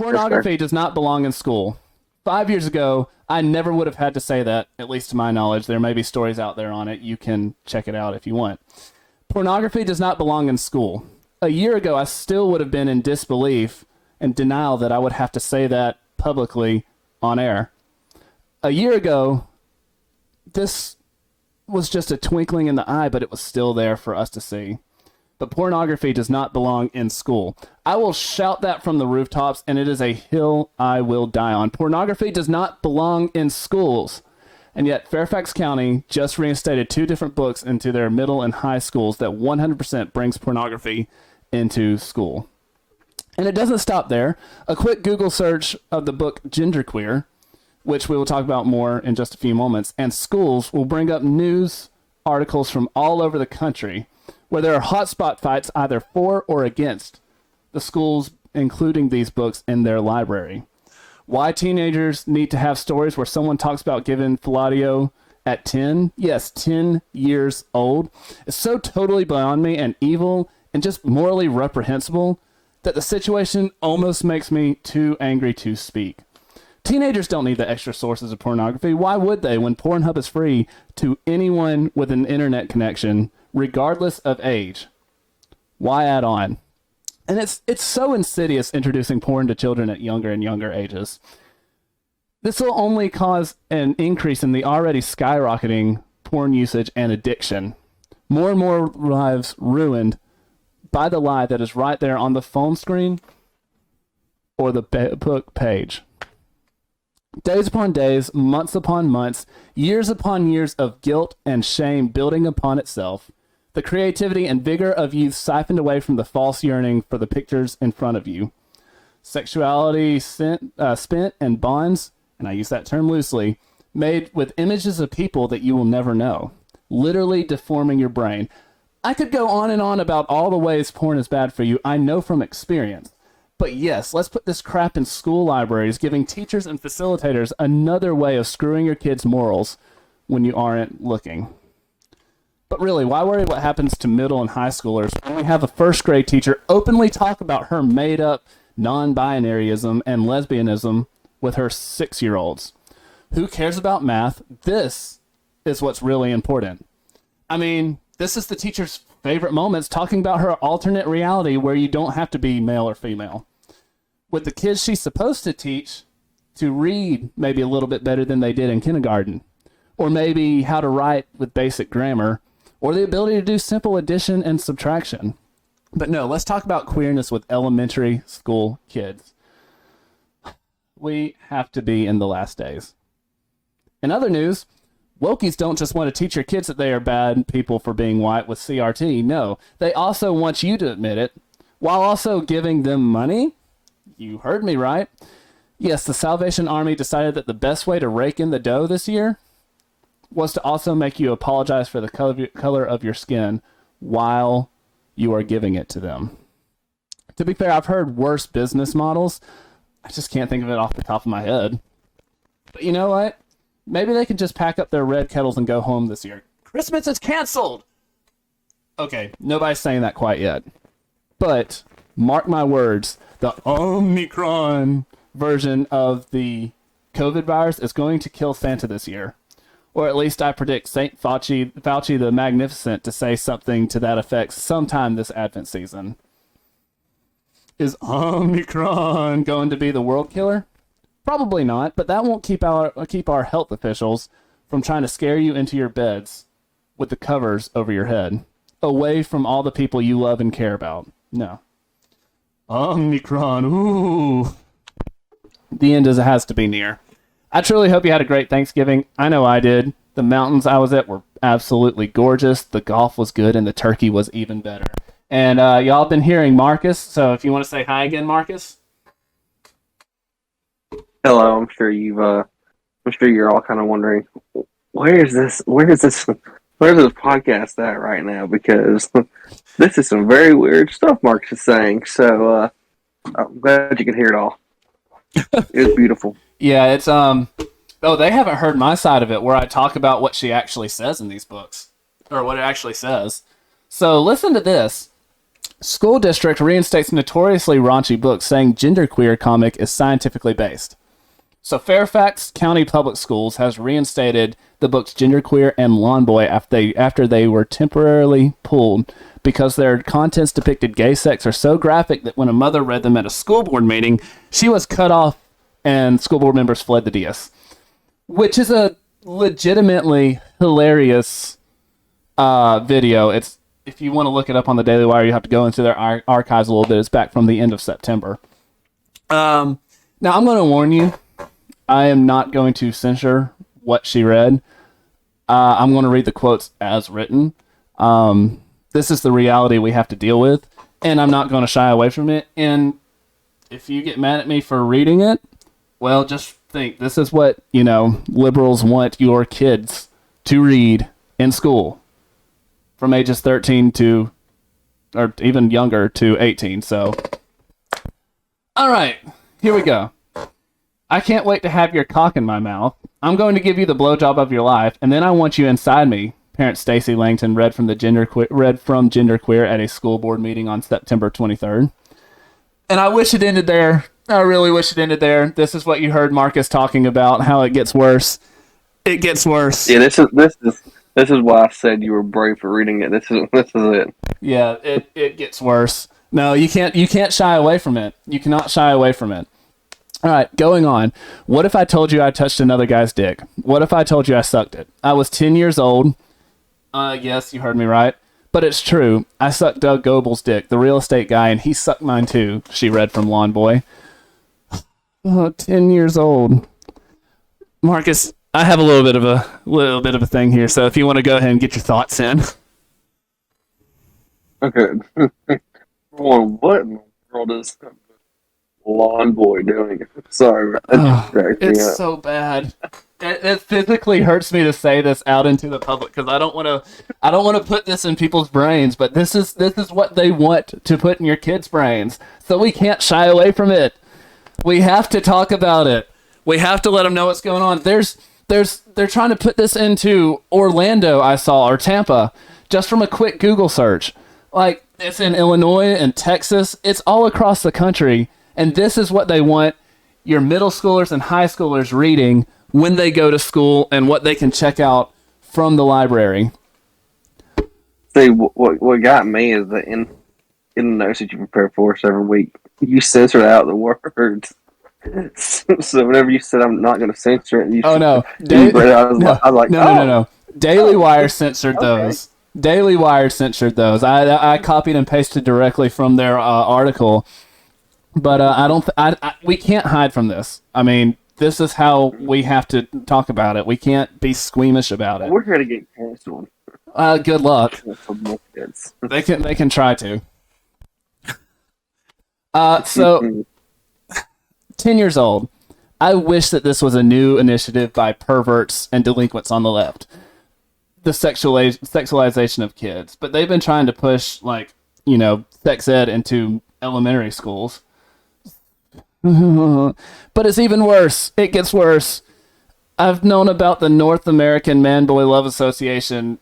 Pornography does not belong in school. 5 years ago, I never would have had to say that, at least to my knowledge. There may be stories out there on it. You can check it out if you want. Pornography does not belong in school. A year ago, I still would have been in disbelief and denial that I would have to say that publicly on air. A year ago, this was just a twinkling in the eye, but it was still there for us to see. But pornography does not belong in school. I will shout that from the rooftops, and it is a hill I will die on. Pornography does not belong in schools. And yet Fairfax County just reinstated 2 different books into their middle and high schools that 100% brings pornography into school. And it doesn't stop there. A quick Google search of the book Genderqueer, which we will talk about more in just a few moments, and schools will bring up news articles from all over the country where there are hotspot fights either for or against the schools including these books in their library. Why teenagers need to have stories where someone talks about giving fellatio at 10, yes, 10 years old, is so totally beyond me and evil and just morally reprehensible that the situation almost makes me too angry to speak. Teenagers don't need the extra sources of pornography. Why would they when Pornhub is free to anyone with an internet connection, regardless of age? Why add on? And it's so insidious introducing porn to children at younger and younger ages. This will only cause an increase in the already skyrocketing porn usage and addiction. More and more lives ruined by the lie that is right there on the phone screen or the book page. Days upon days, months upon months, years upon years of guilt and shame building upon itself. The creativity and vigor of youth siphoned away from the false yearning for the pictures in front of you. Sexuality spent and bonds, and I use that term loosely, made with images of people that you will never know, literally deforming your brain. I could go on and on about all the ways porn is bad for you. I know from experience. But yes, let's put this crap in school libraries, giving teachers and facilitators another way of screwing your kids' morals when you aren't looking. But really, why worry what happens to middle and high schoolers when we have a first grade teacher openly talk about her made-up non-binaryism and lesbianism with her 6-year-olds? Who cares about math? This is what's really important. I mean, this is the teacher's favorite moments, talking about her alternate reality where you don't have to be male or female. With the kids she's supposed to teach to read maybe a little bit better than they did in kindergarten, or maybe how to write with basic grammar, or the ability to do simple addition and subtraction. But no, let's talk about queerness with elementary school kids. We have to be in the last days. In other news, wokies don't just want to teach your kids that they are bad people for being white with CRT. No, they also want you to admit it, while also giving them money. You heard me right. Yes, the Salvation Army decided that the best way to rake in the dough this year was to also make you apologize for the color of your skin while you are giving it to them. To be fair, I've heard worse business models. I just can't think of it off the top of my head. But you know what? Maybe they can just pack up their red kettles and go home this year. Christmas is canceled! Okay, nobody's saying that quite yet. But, mark my words, the Omicron version of the COVID virus is going to kill Santa this year. Or at least I predict St. Fauci the Magnificent to say something to that effect sometime this Advent season. Is Omicron going to be the world killer? Probably not, but that won't keep our health officials from trying to scare you into your beds with the covers over your head, away from all the people you love and care about. No. Omicron, ooh. The end has to be near. I truly hope you had a great Thanksgiving. I know I did. The mountains I was at were absolutely gorgeous. The golf was good, and the turkey was even better. And y'all been hearing Marcus, so if you want to say hi again, Marcus. Hello. I'm sure you're all kind of wondering, where is this podcast at right now? Because this is some very weird stuff Marcus is saying. So I'm glad you can hear it all. It was beautiful. Yeah, it's they haven't heard my side of it where I talk about what she actually says in these books, or what it actually says. So listen to this. School district reinstates notoriously raunchy book saying genderqueer comic is scientifically based. So Fairfax County Public Schools has reinstated the books Genderqueer and Lawn Boy after they were temporarily pulled because their contents depicted gay sex are so graphic that when a mother read them at a school board meeting, she was cut off and school board members fled the dais. Which is a legitimately hilarious video. It's, if you want to look it up on the Daily Wire, you have to go into their archives a little bit. It's back from the end of September. Now, I'm going to warn you, I am not going to censor what she read. I'm going to read the quotes as written. This is the reality we have to deal with, and I'm not going to shy away from it. And if you get mad at me for reading it, well, just think, this is what, liberals want your kids to read in school from ages 13 to, or even younger, to 18. So, all right, here we go. I can't wait to have your cock in my mouth. I'm going to give you the blowjob of your life, and then I want you inside me. Parent Stacy Langton read from Genderqueer at a school board meeting on September 23rd. And I wish it ended there. I really wish it ended there. This is what you heard Marcus talking about, how it gets worse. It gets worse. Yeah, this is why I said you were brave for reading it. This is it. Yeah, it gets worse. No, you can't shy away from it. You cannot shy away from it. All right, going on. What if I told you I touched another guy's dick? What if I told you I sucked it? I was 10 years old. Yes, you heard me right. But it's true. I sucked Doug Goebel's dick, the real estate guy, and he sucked mine too, she read from Lawn Boy. Oh, 10 years old. Marcus, I have a little bit of a thing here, so if you want to go ahead and get your thoughts in. Okay. What in the world is Lawn Boy doing? Sorry, it's so bad. It physically hurts me to say this out into the public because I don't want to put this in people's brains, but this is what they want to put in your kids' brains. So we can't shy away from it. We have to talk about it. We have to let them know what's going on. They're trying to put this into Orlando, I saw, or Tampa, just from a quick Google search. Like, it's in Illinois and Texas. It's all across the country. And this is what they want your middle schoolers and high schoolers reading when they go to school and what they can check out from the library. See, what got me is that in the notes that you prepare for us every week, you censored out the words. So whenever you said I'm not going to censor it, no. Daily Wire censored those. Daily Wire censored those. I copied and pasted directly from their article. But we can't hide from this. I mean, this is how we have to talk about it. We can't be squeamish about it. We're here to get canceled. Good luck. They can try to. So 10 years old. I wish that this was a new initiative by perverts and delinquents on the left. The sexualization of kids. But they've been trying to push, sex ed into elementary schools. But it's even worse. It gets worse. I've known about the North American Man-Boy Love Association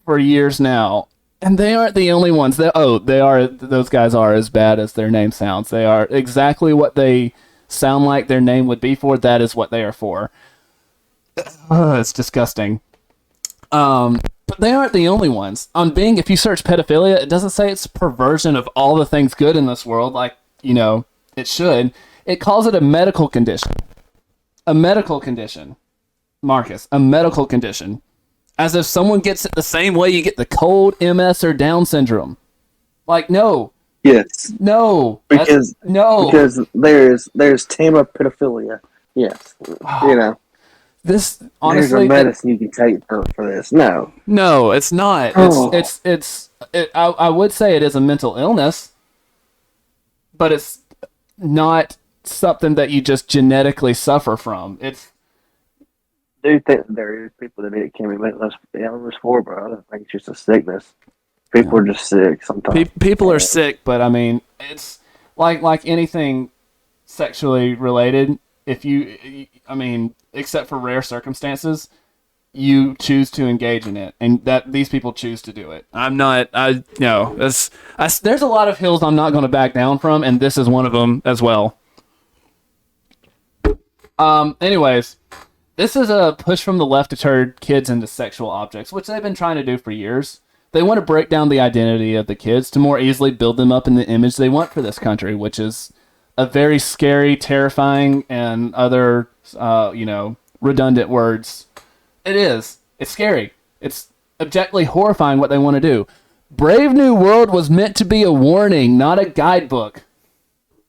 for years now. And they aren't the only ones. Those guys are as bad as their name sounds. They are exactly what they sound like their name would be for. That is what they are for. It's disgusting. But they aren't the only ones. On Bing, if you search pedophilia, it doesn't say it's perversion of all the things good in this world, it should. It calls it a medical condition. A medical condition. Marcus, a medical condition. As if someone gets it the same way you get the cold, MS, or Down syndrome. No. Yes. No. Because there's tama pedophilia. Yes. This, honestly, there's a medicine you can take for this. No, it's not. I would say it is a mental illness, but it's not something that you just genetically suffer from. Do you think there is people that it can be mental illness for, but I don't think it's just a sickness. People are just sick sometimes. People are sick, but I mean, it's like anything sexually related. Except for rare circumstances, you choose to engage in it, and that these people choose to do it. I'm not. No. There's a lot of hills I'm not going to back down from, and this is one of them as well. Anyways, this is a push from the left to turn kids into sexual objects, which they've been trying to do for years. They want to break down the identity of the kids to more easily build them up in the image they want for this country, which is a very scary, terrifying, and other, redundant words. It is. It's scary. It's objectively horrifying what they want to do. Brave New World was meant to be a warning, not a guidebook.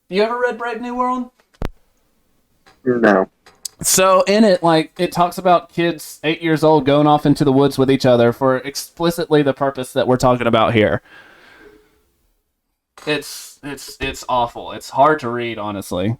You ever read Brave New World? No. So in it, it talks about kids 8 years old going off into the woods with each other for explicitly the purpose that we're talking about here. It's awful. It's hard to read, honestly.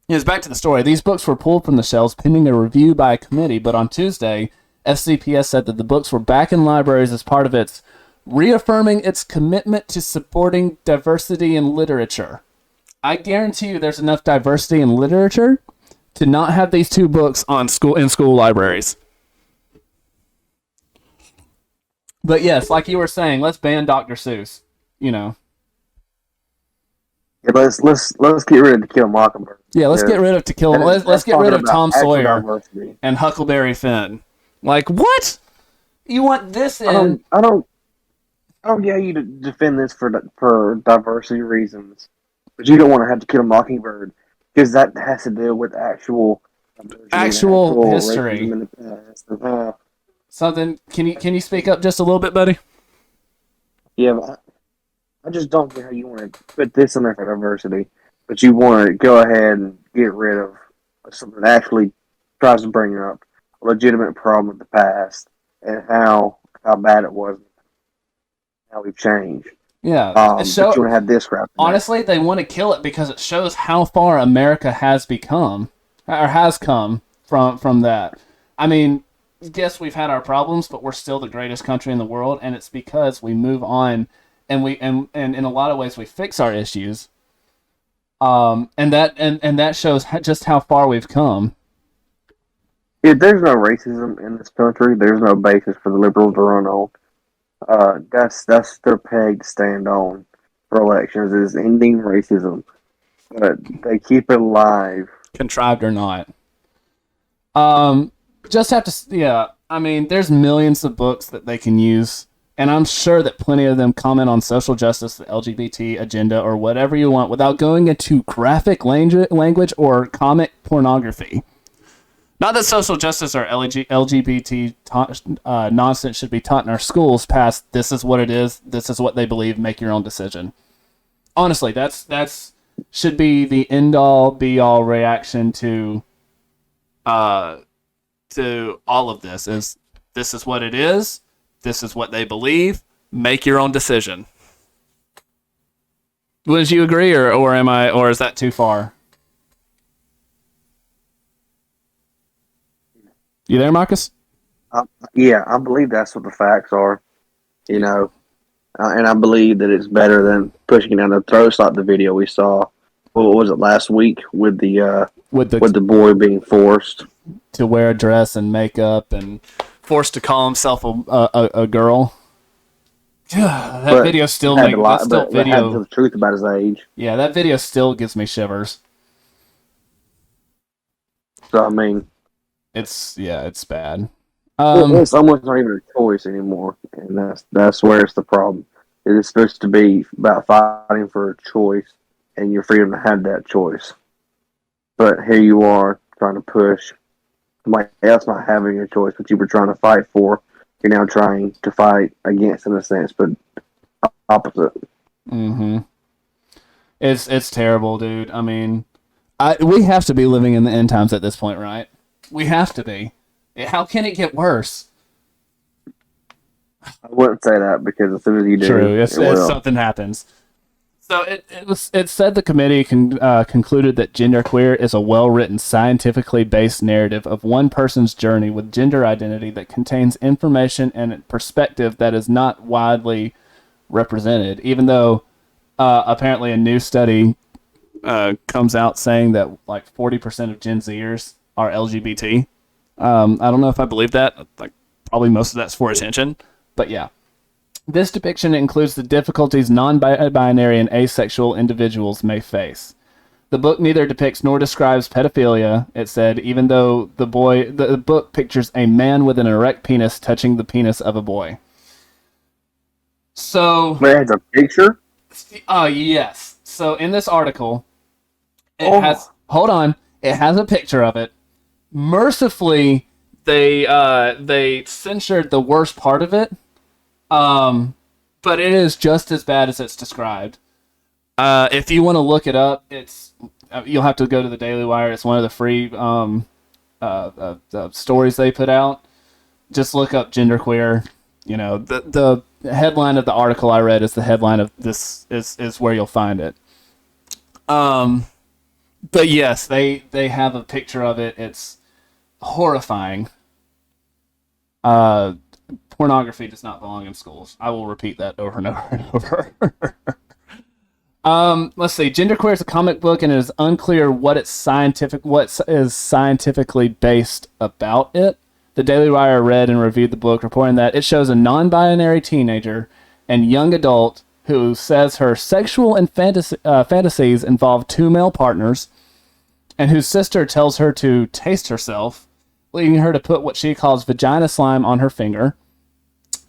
It's back to the story. These books were pulled from the shelves pending a review by a committee, but on Tuesday, FCPS said that the books were back in libraries as part of its reaffirming its commitment to supporting diversity in literature. I guarantee you there's enough diversity in literature to not have these two books in school libraries. But yes, like you were saying, let's ban Dr. Seuss. Yeah, let's get rid of To Kill a Mockingbird. Yeah, let's get rid of To Kill. Let's get rid of Tom Sawyer and Huckleberry Finn. Like, what? You want this in? I don't get you to defend this for diversity reasons, but you don't want to have To Kill a Mockingbird because that has to deal with actual history. Something. Can you speak up just a little bit, buddy? Yeah, but I just don't get how you want to put this in there for diversity, but you want to go ahead and get rid of something that actually tries to bring up a legitimate problem of the past and how bad it was, how we've changed. Yeah. But you want to have this crap. Honestly, they want to kill it because it shows how far America has become, or has come from that. I mean, yes, we've had our problems, but we're still the greatest country in the world, and it's because we move on. And and in a lot of ways we fix our issues, and that shows just how far we've come. If there's no racism in this country, there's no basis for the liberals to run on. That's their peg to stand on for elections is ending racism, but they keep it alive, contrived or not. Just have to, yeah. I mean, there's millions of books that they can use. And I'm sure that plenty of them comment on social justice, the LGBT agenda, or whatever you want without going into graphic language or comic pornography. Not that social justice or LGBT nonsense should be taught in our schools past this is what it is, this is what they believe, make your own decision. Honestly, that's should be the end-all, be-all reaction to all of this. This is what it is. This is what they believe. Make your own decision. Would you agree, or is that too far? You there, Marcus? Yeah, I believe that's what the facts are. And I believe that it's better than pushing it down the throats like the video we saw. What was it last week with the boy being forced to wear a dress and makeup and forced to call himself a girl. That video still makes the truth about his age. Yeah, that video still gives me shivers. So I mean, it's bad. It's almost not even a choice anymore, and that's where it's the problem. It is supposed to be about fighting for a choice and your freedom to have that choice. But here you are trying to push somebody else not having a choice, but you were trying to fight for. You're now trying to fight against, in a sense, but opposite. Mm-hmm. It's terrible, dude. I mean, we have to be living in the end times at this point, right? We have to be. How can it get worse? I wouldn't say that because as soon as you do, true, if something happens. So it said the committee concluded that genderqueer is a well-written, scientifically based narrative of one person's journey with gender identity that contains information and perspective that is not widely represented. Even though apparently a new study comes out saying that like 40% of Gen Zers are LGBT, I don't know if I believe that. Like, probably most of that's for attention, but yeah. This depiction includes the difficulties non-binary and asexual individuals may face. The book neither depicts nor describes pedophilia, it said, even though the book pictures a man with an erect penis touching the penis of a boy. So, But it has a picture? yes. So in this article, it Oh. has, hold on, it has a picture of it. Mercifully, they censored the worst part of it. But it is just as bad as it's described. If you want to look it up, you'll have to go to the Daily Wire. It's one of the free stories they put out. Just look up genderqueer. You know, the headline of the article I read is the headline of this is where you'll find it. But yes, they have a picture of it. It's horrifying. Pornography does not belong in schools. I will repeat that over and over and over. Let's see. Genderqueer is a comic book, and it is unclear what is scientifically based about it. The Daily Wire read and reviewed the book, reporting that it shows a non-binary teenager and young adult who says her sexual and fantasies involve two male partners, and whose sister tells her to taste herself, leading her to put what she calls vagina slime on her finger.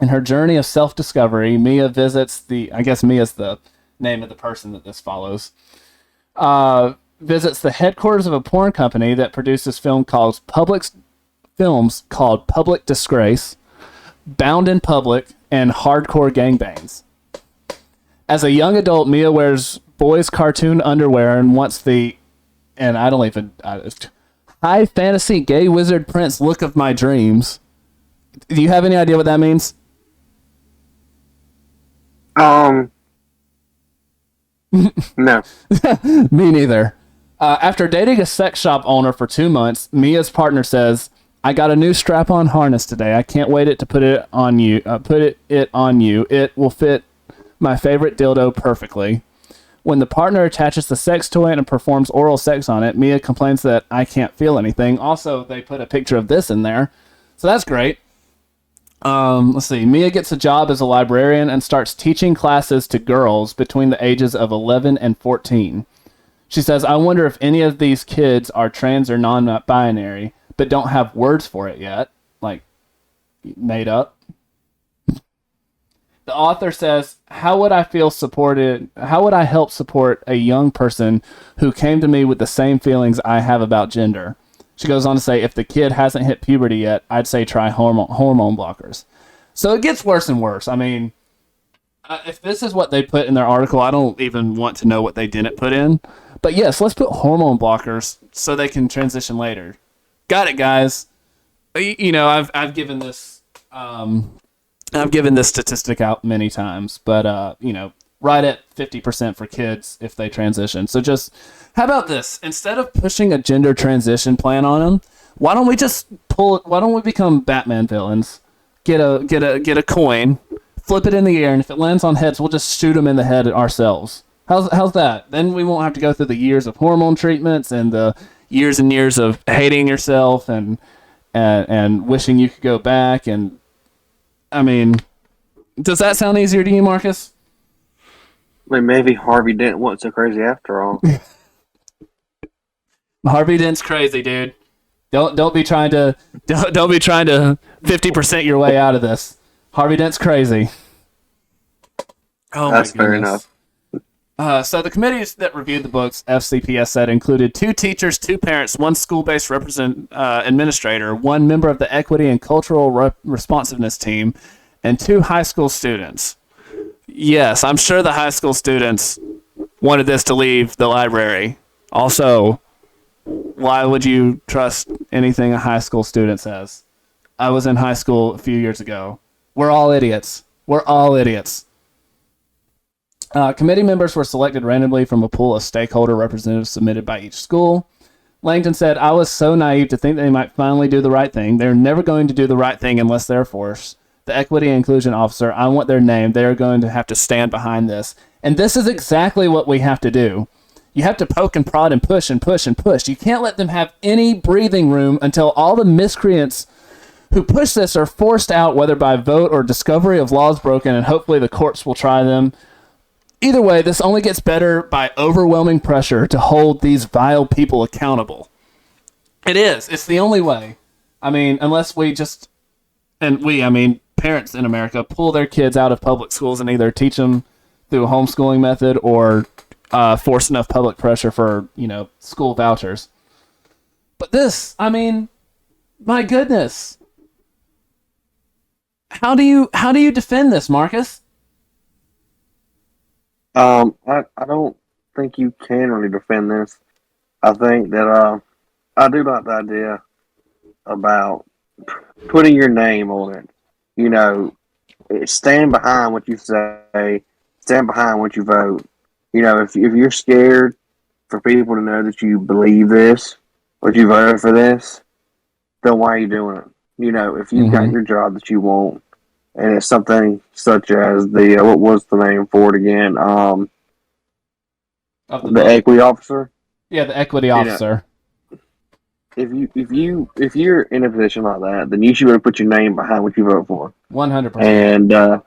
In her journey of self-discovery, Mia visits Mia's the name of the person that this follows, visits the headquarters of a porn company that produces films called Public Disgrace, Bound in Public, and Hardcore Gangbangs. As a young adult, Mia wears boys' cartoon underwear and wants high fantasy gay wizard prince look of my dreams. Do you have any idea what that means? No. Me neither. After dating a sex shop owner for 2 months, Mia's partner says, "I got a new strap-on harness today. I can't wait to put it on you. It will fit my favorite dildo perfectly." When the partner attaches the sex toy and performs oral sex on it, Mia complains that I can't feel anything. Also, they put a picture of this in there, so that's great. Let's see. Mia gets a job as a librarian and starts teaching classes to girls between the ages of 11 and 14. She says, "I wonder if any of these kids are trans or non-binary, but don't have words for it yet, like made up." The author says, how would I help support a young person who came to me with the same feelings I have about gender? She goes on to say, if the kid hasn't hit puberty yet, I'd say try hormone blockers. So it gets worse and worse. I mean, if this is what they put in their article, I don't even want to know what they didn't put in. But yes, let's put hormone blockers so they can transition later. Got it, guys. You know, I've given this statistic out many times, but you know, right at 50% for kids if they transition. So just, how about this? Instead of pushing a gender transition plan on them, why don't we become Batman villains? Get a coin, flip it in the air, and if it lands on heads, we'll just shoot them in the head ourselves. How's that? Then we won't have to go through the years of hormone treatments and the years and years of hating yourself and wishing you could go back. And I mean, does that sound easier to you, Marcus? I mean, maybe Harvey Dent wasn't so crazy after all. Harvey Dent's crazy, dude. Don't be trying to 50% your way out of this. Harvey Dent's crazy. Oh, that's my fair goodness. enough. So the committees that reviewed the books, FCPS said, included 2 teachers, 2 parents, 1 school-based administrator, 1 member of the Equity and Cultural Responsiveness team, and 2 high school students. Yes, I'm sure the high school students wanted this to leave the library. Also, why would you trust anything a high school student says? I was in high school a few years ago. We're all idiots. Committee members were selected randomly from a pool of stakeholder representatives submitted by each school. Langton said, I was so naive to think they might finally do the right thing. They're never going to do the right thing unless they're forced. The Equity and Inclusion Officer, I want their name. They are going to have to stand behind this. And this is exactly what we have to do. You have to poke and prod and push and push and push. You can't let them have any breathing room until all the miscreants who push this are forced out, whether by vote or discovery of laws broken, and hopefully the courts will try them. Either way, this only gets better by overwhelming pressure to hold these vile people accountable. It is. It's the only way. I mean, unless we just, I mean, parents in America pull their kids out of public schools and either teach them through a homeschooling method or force enough public pressure for, school vouchers. But this, I mean, my goodness. How do you defend this, Marcus? I don't think you can really defend this. I think that I do like the idea about putting your name on it. Stand behind what you say. Stand behind what you vote. If you're scared for people to know that you believe this or you voted for this, then why are you doing it? If you've got your job that you want, and it's something such as the what was the name for it again? The equity officer. Yeah, the equity officer. If you're in a position like that, then you should really put your name behind what you vote for. 100%.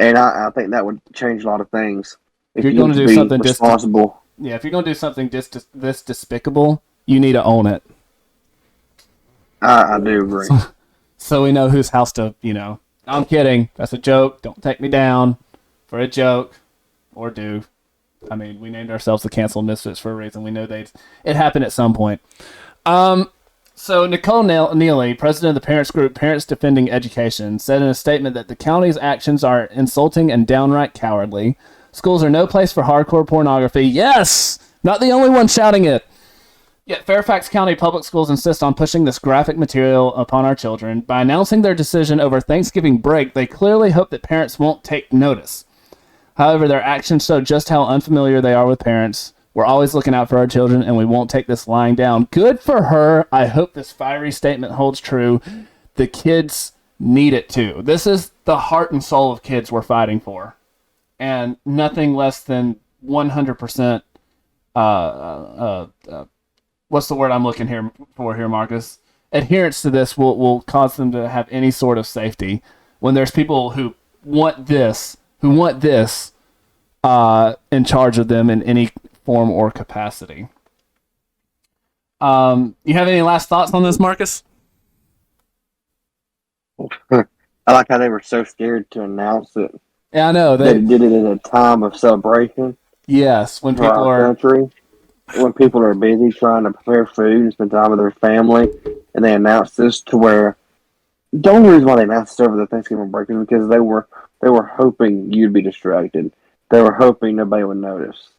And I think that would change a lot of things. If you're going to do something responsible, if you're going to do something this despicable, you need to own it. I do agree. So we know whose house to, I'm kidding. That's a joke. Don't take me down for a joke. Or do. I mean, we named ourselves the Canceled Misfits for a reason. We know it happened at some point. So Nicole Neely, president of the parents group Parents Defending Education, said in a statement that the county's actions are insulting and downright cowardly. Schools are no place for hardcore pornography. Yes! Not the only one shouting it. Yet Fairfax County Public Schools insist on pushing this graphic material upon our children. By announcing their decision over Thanksgiving break, they clearly hope that parents won't take notice. However, their actions show just how unfamiliar they are with parents. We're always looking out for our children, and we won't take this lying down. Good for her. I hope this fiery statement holds true. The kids need it too. This is the heart and soul of kids we're fighting for. And nothing less than 100%, what's the word I'm looking for here, Marcus? Adherence to this will cause them to have any sort of safety. When there's people who want this in charge of them in any form or capacity. You have any last thoughts on this, Marcus? I like how they were so scared to announce it. Yeah, I know. They did it at a time of celebration. Yes, when people when people are busy trying to prepare food and spend time with their family, and they announced this to where the only reason why they announced it over the Thanksgiving break is because they were hoping you'd be distracted. They were hoping nobody would notice.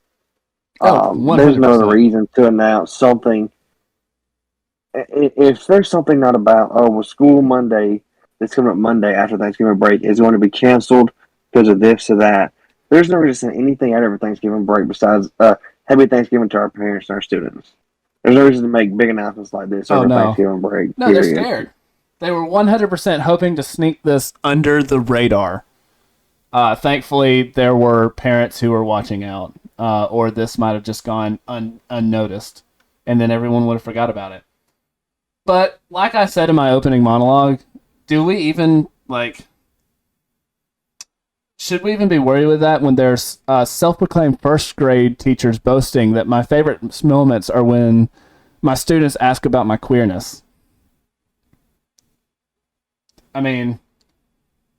There's no other reason to announce something. If there's something not about, school Monday, that's coming up Monday after Thanksgiving break is going to be canceled because of this or that, there's no reason to say anything out over Thanksgiving break besides Happy Thanksgiving to our parents and our students. There's no reason to make big announcements like this over Thanksgiving break. No, they're scared. They were 100% hoping to sneak this under the radar. Thankfully, there were parents who were watching out, or this might have just gone unnoticed, and then everyone would have forgot about it. But like I said in my opening monologue, do we even, should we even be worried with that when there's self-proclaimed first grade teachers boasting that my favorite moments are when my students ask about my queerness? I mean,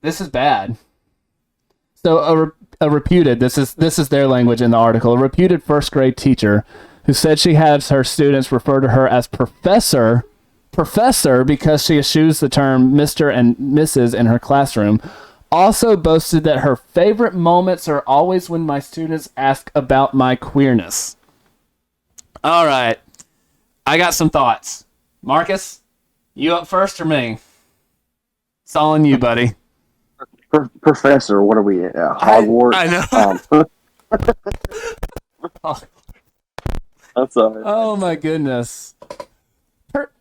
this is bad. So a reputed, this is their language in the article, a reputed first grade teacher who said she has her students refer to her as professor because she eschews the term Mr. and Mrs. in her classroom, also boasted that her favorite moments are always when my students ask about my queerness. All right. I got some thoughts. Marcus, you up first or me? It's all on you, buddy. Professor, what are we at? Hogwarts? I know. I'm sorry. Oh, my goodness.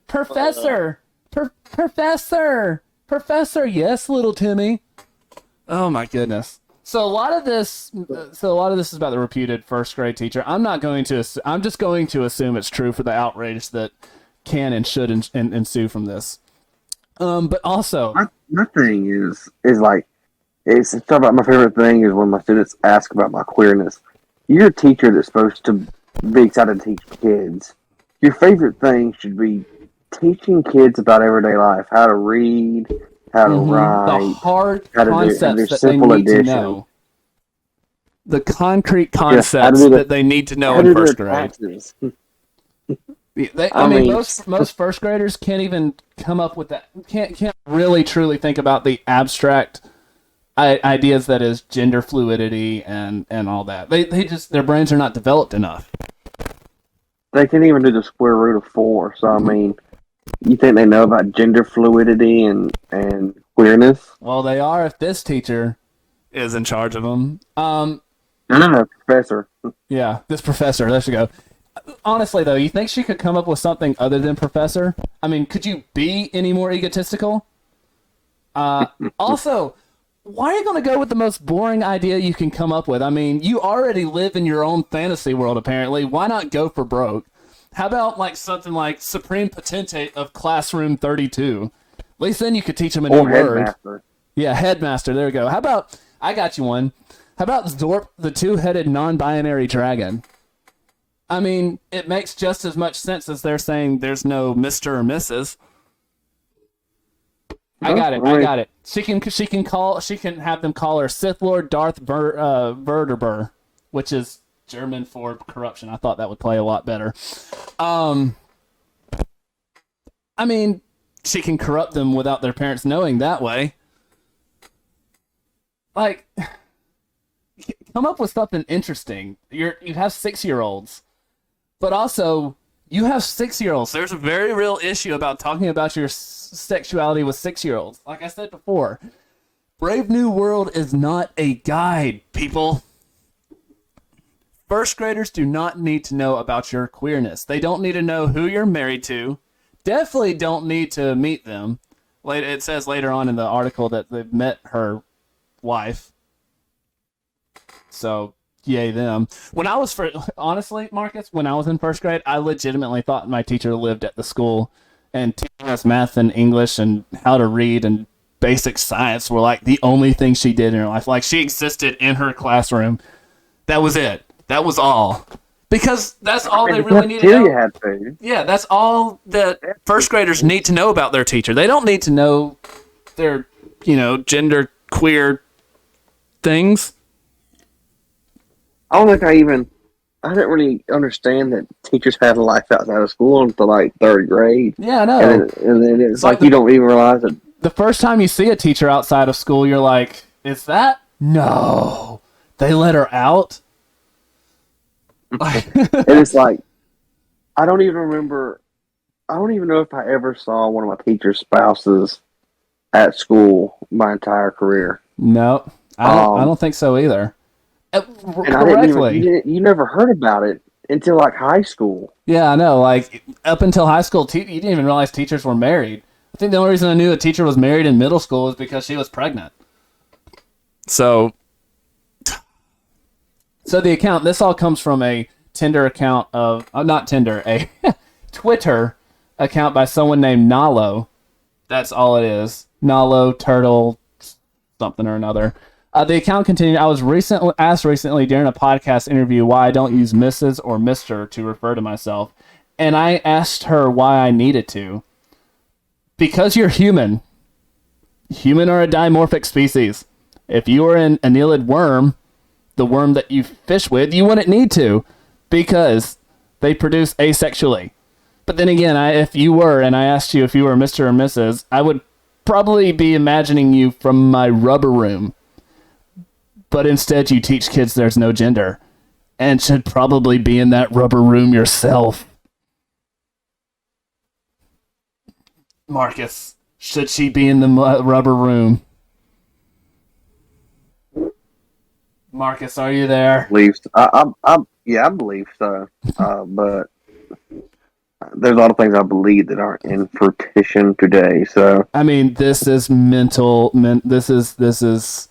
Professor. Professor. Yes, little Timmy. Oh, my goodness. So a lot of this is about the reputed first grade teacher. I'm not going to. I'm just going to assume it's true for the outrage that can and should ensue from this. But also, my thing is like, it's talk about my favorite thing is when my students ask about my queerness. You're a teacher that's supposed to be excited to teach kids. Your favorite thing should be teaching kids about everyday life, how to read, how to write, the hard how to concepts do that they simple need addition. to know. The concepts that they need to know in first grade. I mean, most first graders can't even come up with that. Can't really truly think about the abstract ideas that is gender fluidity and all that. They just, their brains are not developed enough. They can't even do the square root of 4. So I mean, you think they know about gender fluidity and queerness? Well, they are if this teacher is in charge of them. No, professor. Yeah, this professor. There she go. Honestly, though, you think she could come up with something other than professor? I mean, could you be any more egotistical? Also, why are you going to go with the most boring idea you can come up with? I mean, you already live in your own fantasy world, apparently. Why not go for broke? How about like something like Supreme Potentate of Classroom 32? At least then you could teach them a new word. Headmaster. Yeah, headmaster. There we go. How about, I got you one. How about Zorp, the two-headed non-binary dragon? I mean, it makes just as much sense as they're saying there's no Mr. or Mrs. I got it. She can have them call her Sith Lord Darth Verderber, which is German for corruption. I thought that would play a lot better. I mean, she can corrupt them without their parents knowing that way. Like, come up with something interesting. You have 6-year-olds, but also you have 6-year-olds. There's a very real issue about talking about your sexuality with 6-year-olds. Like I said before, Brave New World is not a guide, people. First graders do not need to know about your queerness. They don't need to know who you're married to. Definitely don't need to meet them. It says later on in the article that they've met her wife. So, yay them. Honestly, Marcus, when I was in first grade, I legitimately thought my teacher lived at the school, and teaching us math and English and how to read and basic science were like the only thing she did in her life. Like, she existed in her classroom. That was it. That was all. Because that's all they really need to know. Yeah, that's all that first graders need to know about their teacher. They don't need to know their, gender queer things. I don't think I didn't really understand that teachers had a life outside of school until like 3rd grade. Yeah, I know. And then it's like you don't even realize it. The first time you see a teacher outside of school, you're like, is that? No. They let her out? And it's like, I don't even know if I ever saw one of my teacher's spouses at school my entire career. No, I don't think so either. And you never heard about it until like high school. Yeah, I know. Like up until high school, you didn't even realize teachers were married. I think the only reason I knew a teacher was married in middle school is because she was pregnant. So the account, this all comes from a Tinder account of, not Tinder, a Twitter account by someone named Nalo. That's all it is. Nalo, turtle, something or another. The account continued, I was asked recently during a podcast interview why I don't use Mrs. or Mr. to refer to myself. And I asked her why I needed to. Because you're human. Human are a dimorphic species. If you were an annelid worm, the worm that you fish with, you wouldn't need to, because they produce asexually. But then again, if you were, and I asked you if you were Mr. or Mrs., I would probably be imagining you from my rubber room. But instead you teach kids there's no gender, and should probably be in that rubber room yourself. Marcus, should she be in the rubber room? Marcus, are you there? I believe so. But there's a lot of things I believe that aren't in fruition today. So I mean, this is mental. This is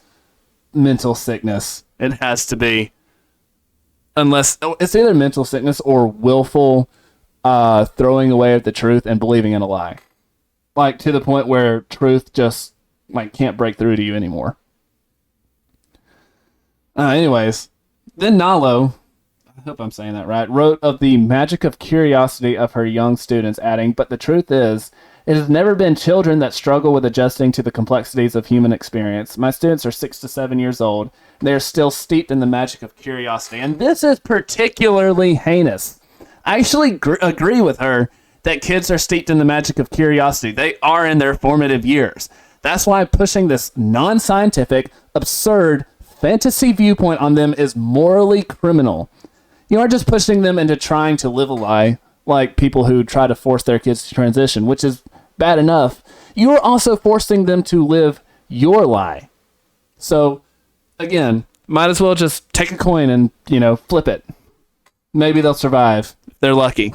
mental sickness. It has to be. Unless it's either mental sickness or willful throwing away of the truth and believing in a lie. Like to the point where truth just like can't break through to you anymore. Anyways, then Nalo, I hope I'm saying that right, wrote of the magic of curiosity of her young students, adding, "But the truth is, it has never been children that struggle with adjusting to the complexities of human experience. My students are 6 to 7 years old. They are still steeped in the magic of curiosity." And this is particularly heinous. I actually agree with her that kids are steeped in the magic of curiosity. They are in their formative years. That's why pushing this non-scientific, absurd fantasy viewpoint on them is morally criminal. You aren't just pushing them into trying to live a lie, like people who try to force their kids to transition, which is bad enough. You are also forcing them to live your lie. So, again, might as well just take a coin and, flip it. Maybe they'll survive if they're lucky.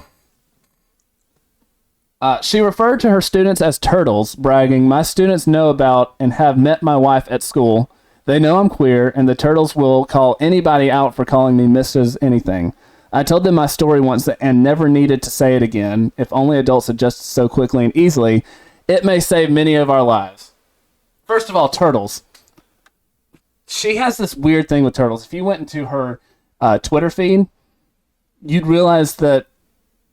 She referred to her students as turtles, bragging, "My students know about and have met my wife at school. They know I'm queer, and the turtles will call anybody out for calling me Mrs. Anything. I told them my story once and never needed to say it again. If only adults adjusted so quickly and easily, it may save many of our lives." First of all, turtles. She has this weird thing with turtles. If you went into her Twitter feed, you'd realize that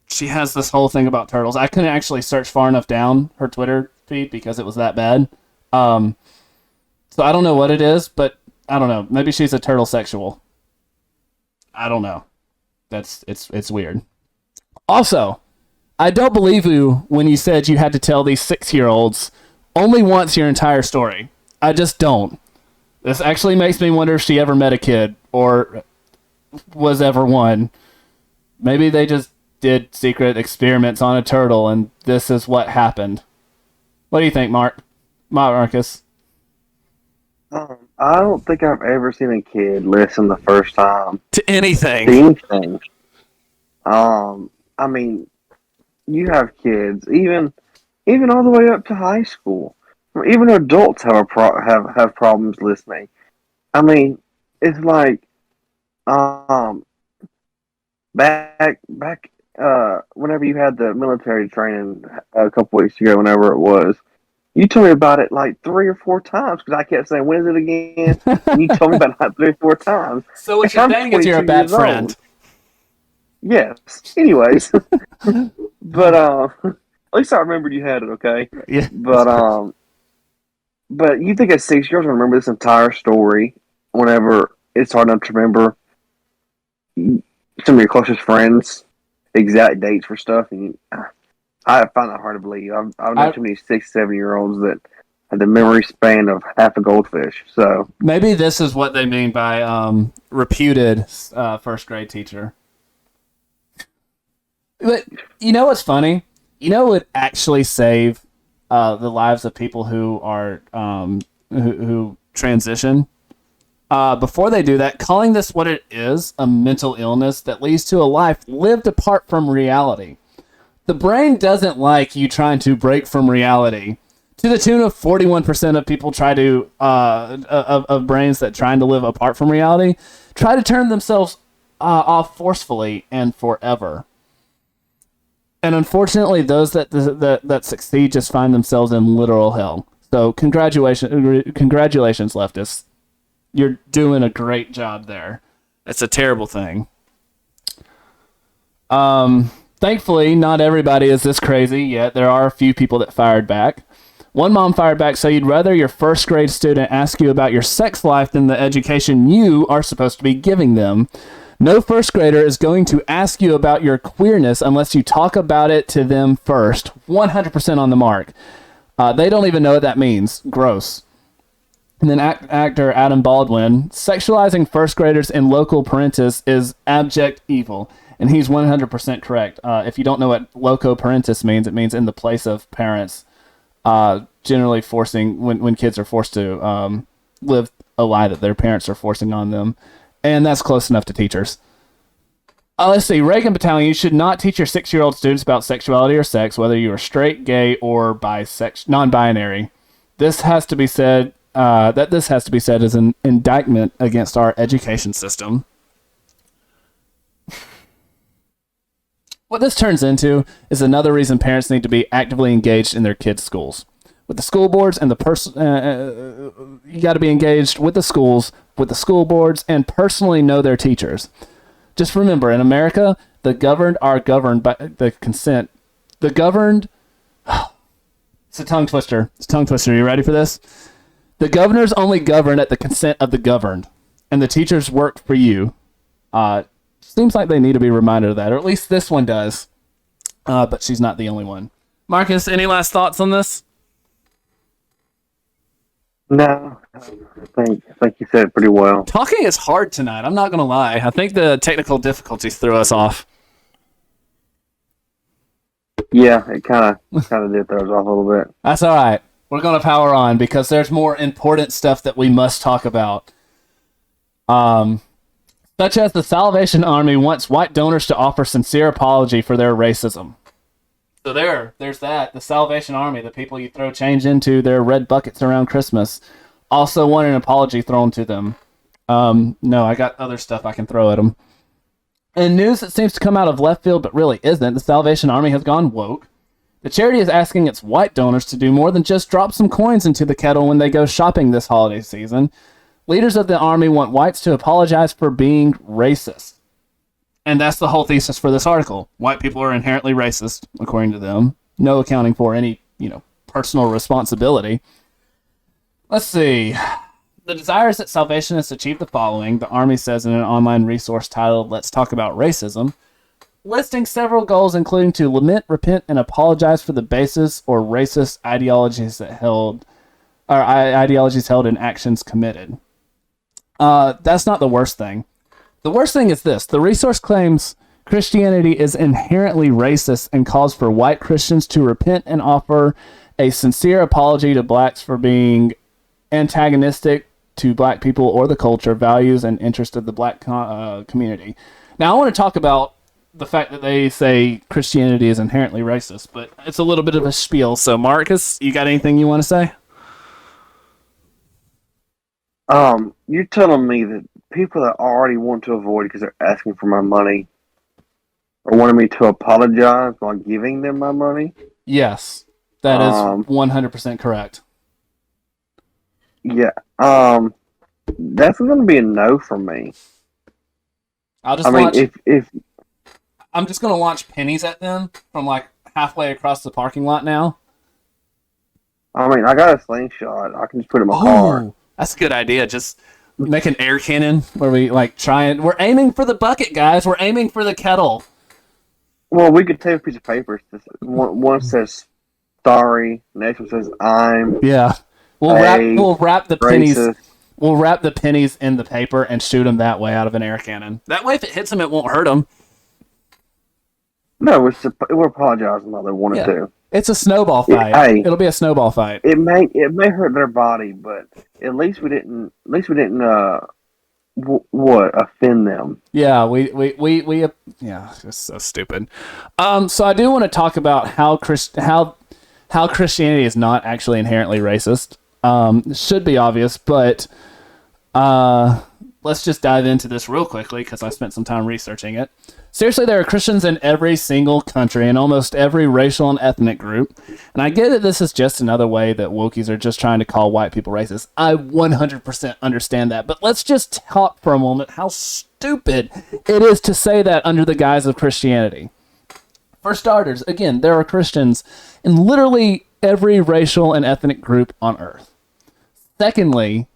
she has this whole thing about turtles. I couldn't actually search far enough down her Twitter feed because it was that bad. So I don't know what it is, but I don't know. Maybe she's a turtle sexual. I don't know. It's weird. Also, I don't believe you when you said you had to tell these 6-year-olds only once your entire story. I just don't. This actually makes me wonder if she ever met a kid or was ever one. Maybe they just did secret experiments on a turtle and this is what happened. What do you think, Marcus? I don't think I've ever seen a kid listen the first time To anything. to anything. I mean, you have kids, even all the way up to high school. Even adults have have problems listening. I mean, it's like, back whenever you had the military training a couple weeks ago, whenever it was. You told me about it like 3 or 4 times because I kept saying, "When is it again?" And you told me about it like 3 or 4 times. So what you're saying is you're a bad friend. Old. Yes. Anyways, but at least I remembered you had it. Okay. Yeah. But you think a 6-year-old will remember this entire story whenever it's hard enough to remember some of your closest friends' exact dates for stuff, and I find that hard to believe. I've known too many 6, 7-year-olds that have the memory span of half a goldfish. So maybe this is what they mean by reputed first grade teacher. But you know what's funny? You know what would actually save the lives of people who are who transition? Before they do that, calling this what it is, a mental illness that leads to a life lived apart from reality. The brain doesn't like you trying to break from reality. To the tune of 41% of people try to, of brains that trying to live apart from reality, try to turn themselves off forcefully and forever. And unfortunately, those that succeed just find themselves in literal hell. So congratulations, leftists. You're doing a great job there. It's a terrible thing. Thankfully, not everybody is this crazy yet. There are a few people that fired back. One mom fired back, so you'd rather your first grade student ask you about your sex life than the education you are supposed to be giving them. No first grader is going to ask you about your queerness unless you talk about it to them first. 100% on the mark. They don't even know what that means. Gross. And then actor Adam Baldwin, sexualizing first graders in loco parentis is abject evil. And he's 100% correct. If you don't know what loco parentis means, it means in the place of parents, generally forcing, when kids are forced to live a lie that their parents are forcing on them. And that's close enough to teachers. Let's see. Reagan Battalion, you should not teach your 6-year-old students about sexuality or sex, whether you are straight, gay, or non-binary. This has to be said that this has to be said as an indictment against our education system. What this turns into is another reason parents need to be actively engaged in their kids' schools. With the school boards and you got to be engaged with the schools, with the school boards, and personally know their teachers. Just remember, in America, the governed are governed by the consent. The governed... It's a tongue twister. Are you ready for this? The governors only govern at the consent of the governed, and the teachers work for you. Seems like they need to be reminded of that, or at least this one does. But she's not the only one. Marcus, any last thoughts on this? No, I think you said it pretty well. Talking is hard tonight. I'm not going to lie. I think the technical difficulties threw us off. Yeah, it kind of did throw us off a little bit. That's all right. We're going to power on because there's more important stuff that we must talk about. Such as the Salvation Army wants white donors to offer sincere apology for their racism. So there's that. The Salvation Army, the people you throw change into their red buckets around Christmas, also want an apology thrown to them. No, I got other stuff I can throw at them. In news that seems to come out of left field but really isn't, the Salvation Army has gone woke. The charity is asking its white donors to do more than just drop some coins into the kettle when they go shopping this holiday season. Leaders of the army want whites to apologize for being racist. And that's the whole thesis for this article. White people are inherently racist, according to them. No accounting for any, personal responsibility. Let's see. The desire is that Salvationists achieve the following, the Army says in an online resource titled Let's Talk About Racism, listing several goals including to lament, repent, and apologize for the basis or racist ideologies held in actions committed. That's not the worst thing. The worst thing is this. The resource claims Christianity is inherently racist and calls for white Christians to repent and offer a sincere apology to blacks for being antagonistic to black people or the culture, values, and interests of the black community. Now, I want to talk about the fact that they say Christianity is inherently racist, but it's a little bit of a spiel. So, Marcus, you got anything you want to say? You're telling me that people that already want to avoid because they're asking for my money or wanting me to apologize while giving them my money? Yes, that is 100% correct. Yeah, that's going to be a no from me. I'm just going to launch pennies at them from like halfway across the parking lot now. I mean, I got a slingshot. I can just put it in my car. That's a good idea. Just make an air cannon where we we're aiming for the bucket, guys. We're aiming for the kettle. Well, we could take a piece of paper. One says sorry, next one says I'm. Yeah. We'll wrap the pennies. We'll wrap the pennies in the paper and shoot them that way out of an air cannon. That way, if it hits them, it won't hurt them. No, we're apologizing while they wanted to. It's a snowball fight. It'll be a snowball fight. It may hurt their body, but at least we didn't offend them. Yeah, we it's so stupid. So I do want to talk about how Christianity is not actually inherently racist. It should be obvious, but let's just dive into this real quickly because I spent some time researching it. Seriously, there are Christians in every single country and almost every racial and ethnic group. And I get that this is just another way that wokies are just trying to call white people racist. I 100% understand that. But let's just talk for a moment how stupid it is to say that under the guise of Christianity. For starters, again, there are Christians in literally every racial and ethnic group on Earth. Secondly,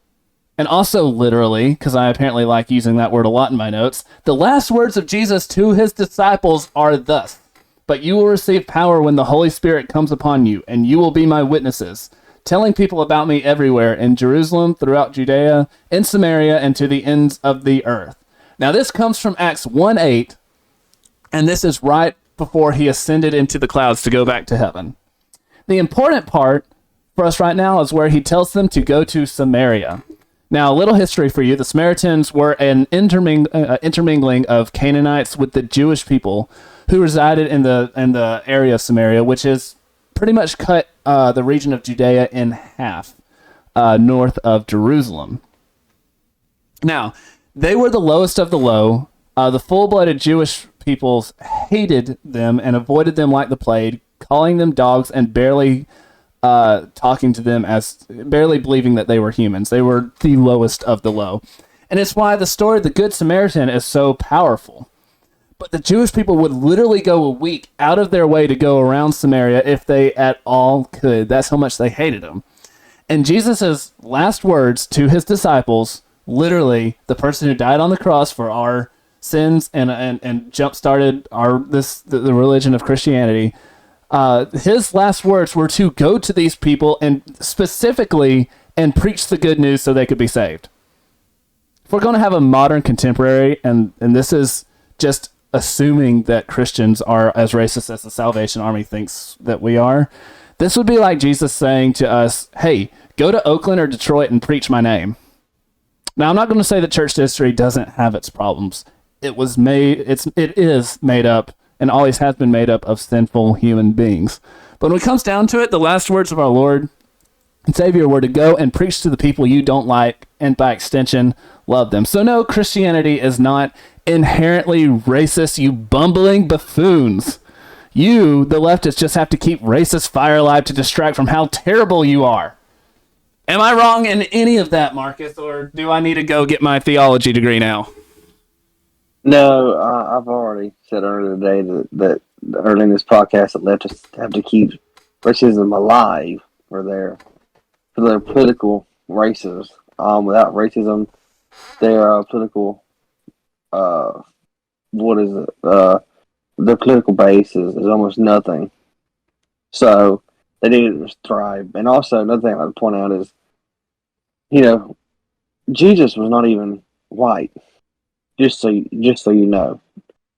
and also literally, because I apparently like using that word a lot in my notes, the last words of Jesus to his disciples are thus, "But you will receive power when the Holy Spirit comes upon you, and you will be my witnesses, telling people about me everywhere, in Jerusalem, throughout Judea, in Samaria, and to the ends of the earth." Now this comes from Acts 1:8, and this is right before he ascended into the clouds to go back to heaven. The important part for us right now is where he tells them to go to Samaria. Now, a little history for you. The Samaritans were an intermingling of Canaanites with the Jewish people who resided in the area of Samaria, which is pretty much cut the region of Judea in half. north of Jerusalem. Now, they were the lowest of the low. The full-blooded Jewish peoples hated them and avoided them like the plague, calling them dogs and barely talking to them as barely believing that they were humans. They were the lowest of the low. And it's why the story of the Good Samaritan is so powerful. But the Jewish people would literally go a week out of their way to go around Samaria if they at all could. That's how much they hated them. And Jesus' last words to his disciples, literally the person who died on the cross for our sins and jump-started the religion of Christianity, his last words were to go to these people and specifically and preach the good news so they could be saved. If we're going to have a modern contemporary, and this is just assuming that Christians are as racist as the Salvation Army thinks that we are, this would be like Jesus saying to us, hey, go to Oakland or Detroit and preach my name. Now, I'm not going to say that church history doesn't have its problems. It is made up and always has been made up of sinful human beings. But when it comes down to it, the last words of our Lord and Savior were to go and preach to the people you don't like, and by extension, love them. So no, Christianity is not inherently racist, you bumbling buffoons. You, the leftists, just have to keep racist fire alive to distract from how terrible you are. Am I wrong in any of that, Marcus, or do I need to go get my theology degree now? No, I've already said earlier today that early in this podcast that leftists have to keep racism alive for their political races. Without racism, their political their political base is almost nothing. So they need to thrive. And also another thing I'd like to point out is, Jesus was not even white. Just so you know,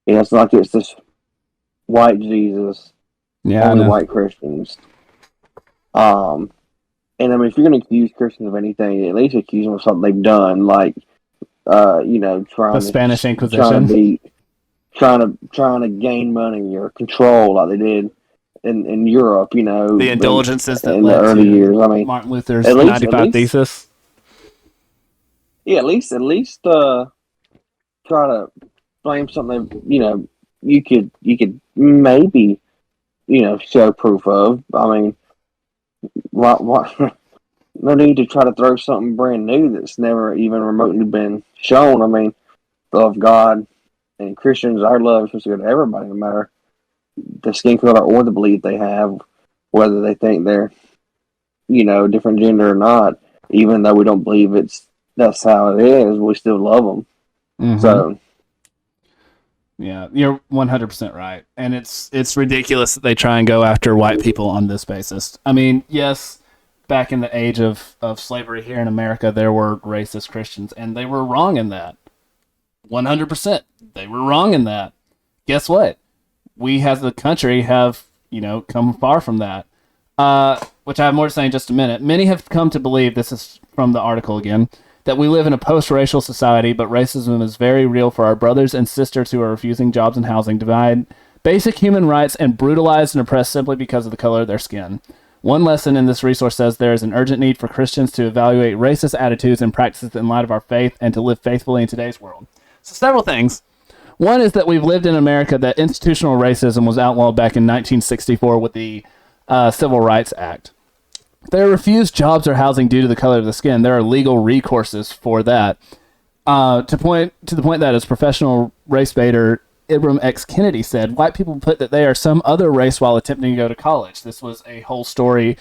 it's not like it's this white Jesus, only white Christians. And I mean, if you're going to accuse Christians of anything, at least accuse them of something they've done, like trying the Spanish Inquisition, trying to gain money or control, like they did in Europe. The indulgences that in led the early to years. I mean, Martin Luther's 95 Thesis. Yeah, at least try to blame something. You could maybe show proof of. I mean, what? No need to try to throw something brand new that's never even remotely been shown. I mean, love God and Christians. Our love is supposed to go to everybody, no matter the skin color or the belief they have, whether they think they're different gender or not. Even though we don't believe that's how it is, we still love them. Mm-hmm. So, yeah, you're 100% right, and it's ridiculous that they try and go after white people on this basis. I mean, yes, back in the age of slavery here in America, there were racist Christians, and they were wrong in that. 100%, they were wrong in that. Guess what? We as a country have come far from that. Which I have more to say in just a minute. Many have come to believe, this is from the article again, that we live in a post-racial society, but racism is very real for our brothers and sisters who are refusing jobs and housing, denied basic human rights, and brutalized and oppressed simply because of the color of their skin. One lesson in this resource says there is an urgent need for Christians to evaluate racist attitudes and practices in light of our faith and to live faithfully in today's world. So several things. One is that we've lived in America that institutional racism was outlawed back in 1964 with the Civil Rights Act. If they are refused jobs or housing due to the color of the skin, there are legal recourses for that. To the point that, as professional race baiter Ibram X. Kennedy said, white people put that they are some other race while attempting to go to college. This was a whole story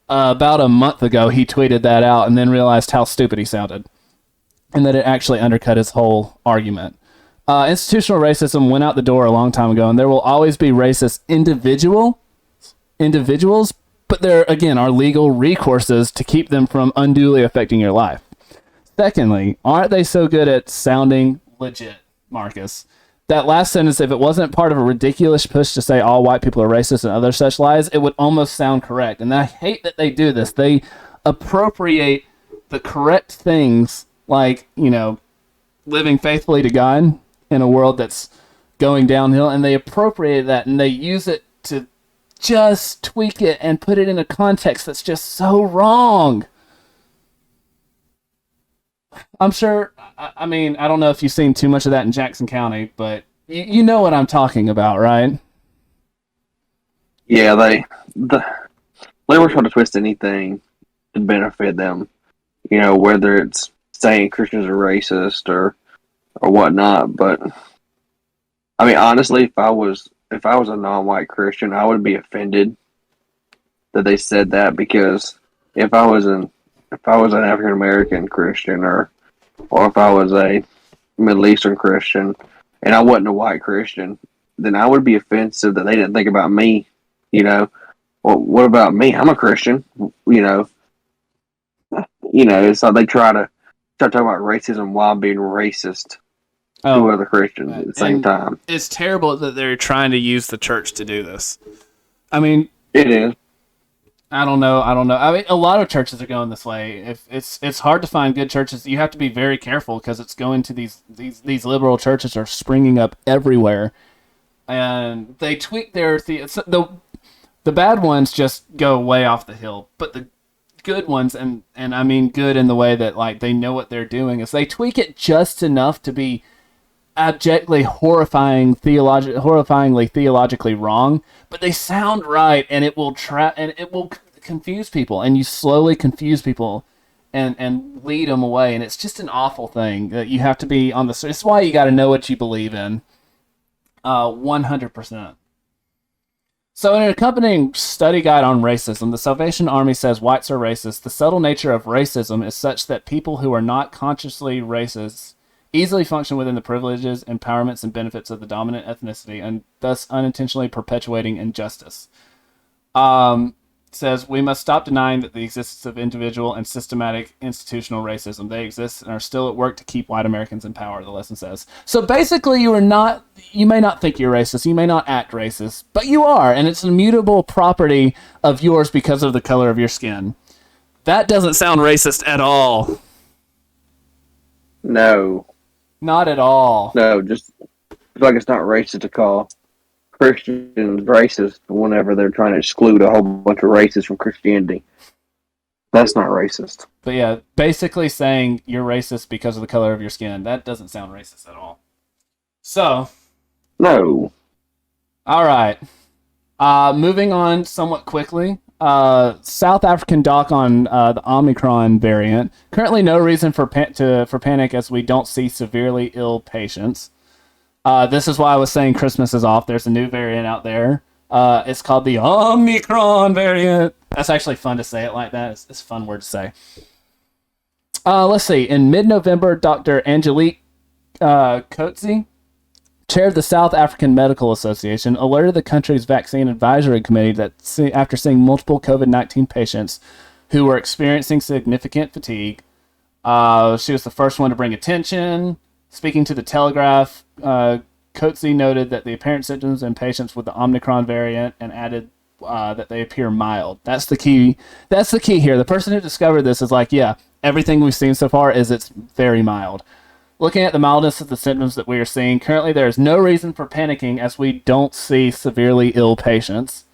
about a month ago. He tweeted that out and then realized how stupid he sounded, and that it actually undercut his whole argument. Institutional racism went out the door a long time ago, and there will always be racist individuals, but there, again, are legal recourses to keep them from unduly affecting your life. Secondly, aren't they so good at sounding legit, Marcus? That last sentence, if it wasn't part of a ridiculous push to say all white people are racist and other such lies, it would almost sound correct. And I hate that they do this. They appropriate the correct things, like, living faithfully to God in a world that's going downhill, and they appropriate that and they use it to just tweak it and put it in a context that's just so wrong. I'm sure. I mean, I don't know if you've seen too much of that in Jackson County, but you know what I'm talking about, right? Yeah, they were trying to twist anything to benefit them. You know, whether it's saying Christians are racist or whatnot. But I mean, honestly, if I was a non-white Christian, I would be offended that they said that, because if I was an if I was an African American Christian, or if I was a Middle Eastern Christian and I wasn't a white Christian, then I would be offensive that they didn't think about me. You know, well, what about me? I'm a Christian. You know, it's like they try to talk about racism while being racist to Oh, other Christians at the same and time. it's terrible that they're trying to use the church to do this. I mean, It is. I don't know. I don't know. I mean, a lot of churches are going this way. If it's hard to find good churches, you have to be very careful because it's going to these liberal churches are springing up everywhere, and they tweak the bad ones just go way off the hill, but the good ones, and I mean good in the way that like they know what they're doing, is they tweak it just enough to be abjectly horrifyingly theologically wrong, but they sound right, and it will confuse people, and you slowly confuse people, and lead them away, and it's just an awful thing that you have to be on the. It's why you got to know what you believe in, 100%. So, in an accompanying study guide on racism, the Salvation Army says whites are racist. The subtle nature of racism is such that people who are not consciously racist easily function within the privileges, empowerments, and benefits of the dominant ethnicity, and thus unintentionally perpetuating injustice. Says we must stop denying that the existence of individual and systematic institutional racism. They exist and are still at work to keep white Americans in power, the lesson says. So basically, you may not think you're racist, you may not act racist, but you are, and it's an immutable property of yours because of the color of your skin. That doesn't sound racist at all. No, Not at all. no, just like it's not racist to call Christians racist whenever they're trying to exclude a whole bunch of races from Christianity. That's not racist. But yeah, basically saying you're racist because of the color of your skin, that doesn't sound racist at all. So, No. all right. Moving on somewhat quickly. South African doc on the Omicron variant. Currently, no reason for panic as we don't see severely ill patients. This is why I was saying Christmas is off. There's a new variant out there. It's called the Omicron variant. That's actually fun to say it like that. It's a fun word to say. Let's see. In mid-November, Dr. Angelique Coetzee, chair of the South African Medical Association, alerted the country's vaccine advisory committee that after seeing multiple COVID-19 patients who were experiencing significant fatigue, she was the first one to bring attention. Speaking to the Telegraph, Coetzee noted that the apparent symptoms in patients with the Omicron variant and added that they appear mild. That's the key. That's the key here. The person who discovered this is like, yeah, everything we've seen so far is it's very mild. Looking at the mildness of the symptoms that we are seeing, currently there is no reason for panicking as we don't see severely ill patients.